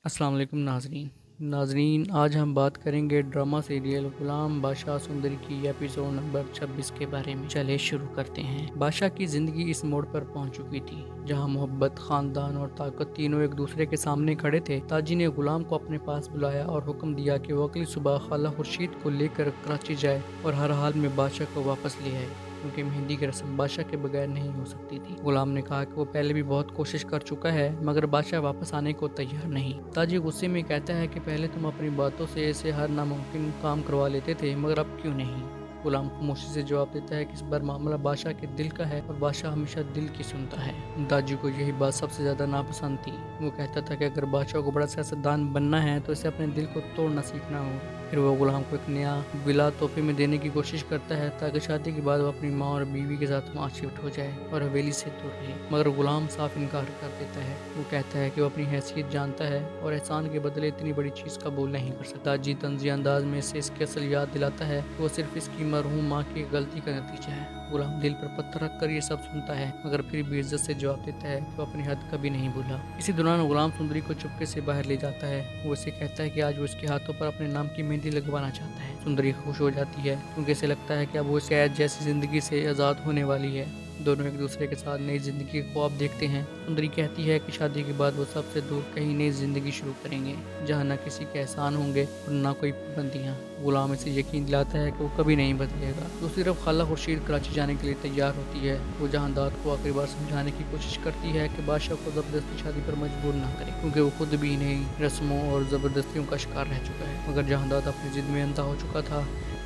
السلام علیکم ناظرین آج ہم بات کریں گے ڈرامہ سیریل غلام بادشاہ سندری کی ایپیسوڈ نمبر 26 کے بارے میں۔ چلے شروع کرتے ہیں۔ بادشاہ کی زندگی اس موڑ پر پہنچ چکی تھی جہاں محبت، خاندان اور طاقت تینوں ایک دوسرے کے سامنے کھڑے تھے۔ تاجی نے غلام کو اپنے پاس بلایا اور حکم دیا کہ وہ اگلی صبح خالہ خورشید کو لے کر کراچی جائے اور ہر حال میں بادشاہ کو واپس لے آئے، کیونکہ مہندی کی رسم بادشاہ کے بغیر نہیں ہو سکتی تھی۔ غلام نے کہا کہ وہ پہلے بھی بہت کوشش کر چکا ہے مگر بادشاہ واپس آنے کو تیار نہیں۔ تاجی غصے میں کہتا ہے کہ پہلے تم اپنی باتوں سے اسے ہر ناممکن کام کروا لیتے تھے مگر اب کیوں نہیں؟ غلام خاموشی سے جواب دیتا ہے کہ اس بار معاملہ بادشاہ کے دل کا ہے اور بادشاہ ہمیشہ دل کی سنتا ہے۔ داجی کو یہی بات سب سے زیادہ ناپسند تھی۔ وہ کہتا تھا کہ اگر بادشاہ کو بڑا سیاستدان بننا ہے تو اسے اپنے دل کو توڑنا سیکھنا ہوگا۔ پھر وہ غلام کو ایک نیا ولا تحفے میں دینے کی کوشش کرتا ہے تاکہ شادی کے بعد وہ اپنی ماں اور بیوی کے ساتھ وہاں شفٹ ہو جائے اور حویلی سے دور رہے، مگر غلام صاف انکار کر دیتا ہے۔ وہ کہتا ہے کہ وہ اپنی حیثیت جانتا ہے اور احسان کے بدلے اتنی بڑی چیز قبول نہیں کر سکتا۔ داجی طنزیہ انداز میں اسے اس کی اصل یاد دلاتا ہے کہ وہ صرف اس کی مرحوم ماں کی غلطی کا نتیجہ ہے۔ غلام دل پر پتھر رکھ کر یہ سب سنتا ہے مگر پھر بھی عزت سے جواب دیتا ہے کہ وہ اپنی حد کبھی نہیں بھولا۔ اسی دوران غلام سندری کو چپکے سے باہر لے جاتا ہے۔ وہ اسے کہتا ہے کہ آج وہ اس کے ہاتھوں پر اپنے نام کی مہندی لگوانا چاہتا ہے۔ سندری خوش ہو جاتی ہے کیونکہ اسے لگتا ہے کہ اب وہ اس قید جیسی زندگی سے آزاد ہونے والی ہے۔ دونوں ایک دوسرے کے ساتھ نئی زندگی کے خواب دیکھتے ہیں۔ سندری کہتی ہے کہ شادی کے بعد وہ سب سے دور کہیں نئی زندگی شروع کریں گے جہاں نہ کسی کے احسان ہوں گے اور نہ کوئی پابندیاں۔ غلام اسے یقین دلاتا ہے کہ وہ کبھی نہیں بدلے گا۔ دوسری طرف خالہ خورشید کراچی جانے کے لیے تیار ہوتی ہے۔ وہ جہانداد کو آخری بار سمجھانے کی کوشش کرتی ہے کہ بادشاہ کو زبردستی شادی پر مجبور نہ کرے، کیونکہ وہ خود بھی نئی رسموں اور زبردستیوں کا شکار رہ چکا ہے۔ مگر جہانداد اپنی ضد میں اندھا ہو چکا تھا،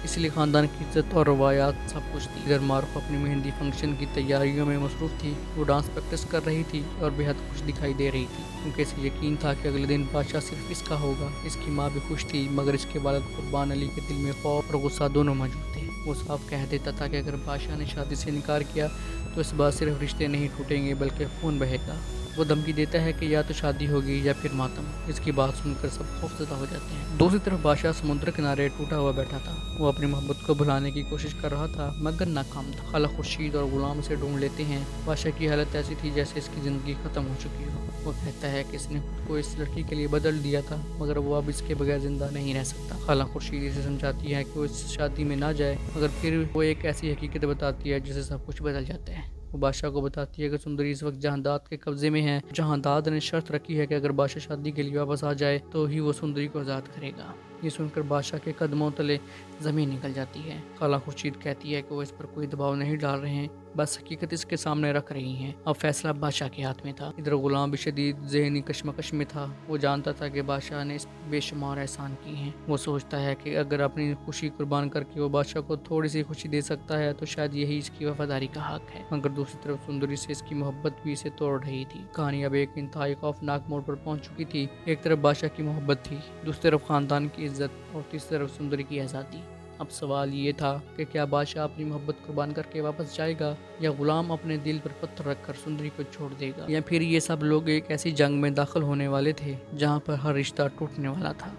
اس لیے خاندان کی عزت اور روایات سب کچھ تھی۔ ادھر معروف اپنی مہندی فنکشن کی تیاریوں میں مصروف تھی۔ وہ ڈانس پریکٹس کر رہی تھی اور بے حد خوش دکھائی دے رہی تھی، کیونکہ اسے یقین تھا کہ اگلے دن بادشاہ صرف اس کا ہوگا۔ اس کی ماں بھی خوش تھی مگر اس کے والد قربان علی کے دل میں خوف اور غصہ دونوں موجود تھے۔ وہ صاف کہہ دیتا تھا کہ اگر بادشاہ نے شادی سے انکار کیا تو اس بار صرف رشتے نہیں ٹوٹیں گے بلکہ خون بہے گا۔ وہ دھمکی دیتا ہے کہ یا تو شادی ہوگی یا پھر ماتم۔ اس کی بات سن کر سب خوفزدہ ہو جاتے ہیں۔ دوسری طرف بادشاہ سمندر کنارے ٹوٹا ہوا بیٹھا تھا۔ وہ اپنی محبت کو بھلانے کی کوشش کر رہا تھا مگر ناکام تھا۔ خالہ خورشید اور غلام اسے ڈھونڈ لیتے ہیں۔ بادشاہ کی حالت ایسی تھی جیسے اس کی زندگی ختم ہو چکی ہو۔ وہ کہتا ہے کہ اس نے خود کو اس لڑکی کے لیے بدل دیا تھا مگر وہ اب اس کے بغیر زندہ نہیں رہ سکتا۔ خالہ خورشید اسے سمجھاتی ہے کہ وہ اس شادی میں نہ جائے مگر پھر وہ ایک ایسی حقیقت بتاتی ہے جس سے سب کچھ بدل جاتا ہے۔ وہ بادشاہ کو بتاتی ہے کہ سندری اس وقت جہانداد کے قبضے میں ہے۔ جہانداد نے شرط رکھی ہے کہ اگر بادشاہ شادی کے لیے واپس آ جائے تو ہی وہ سندری کو آزاد کرے گا۔ یہ سن کر بادشاہ کے قدموں تلے زمین نکل جاتی ہے۔ خالہ خورشید کہتی ہے کہ وہ اس پر کوئی دباؤ نہیں ڈال رہے ہیں، بس حقیقت اس کے سامنے رکھ رہی ہیں۔ اب فیصلہ بادشاہ کے ہاتھ میں تھا۔ ادھر غلام بھی شدید ذہنی کشمکش میں تھا۔ وہ جانتا تھا کہ بادشاہ نے اس بے شمار احسان کیے ہیں۔ وہ سوچتا ہے کہ اگر اپنی خوشی قربان کر کے وہ بادشاہ کو تھوڑی سی خوشی دے سکتا ہے تو شاید یہی اس کی وفاداری کا حق ہے، مگر دوسری طرف سندری سے اس کی محبت بھی اسے توڑ رہی تھی۔ کہانی اب ایک انتہائی خوفناک موڑ پر پہنچ چکی تھی۔ ایک طرف بادشاہ کی محبت تھی، دوسری طرف خاندان کی عزت اور تیسری طرف سندری کی آزادی۔ اب سوال یہ تھا کہ کیا بادشاہ اپنی محبت قربان کر کے واپس جائے گا یا غلام اپنے دل پر پتھر رکھ کر سندری کو چھوڑ دے گا، یا پھر یہ سب لوگ ایک ایسی جنگ میں داخل ہونے والے تھے جہاں پر ہر رشتہ ٹوٹنے والا تھا۔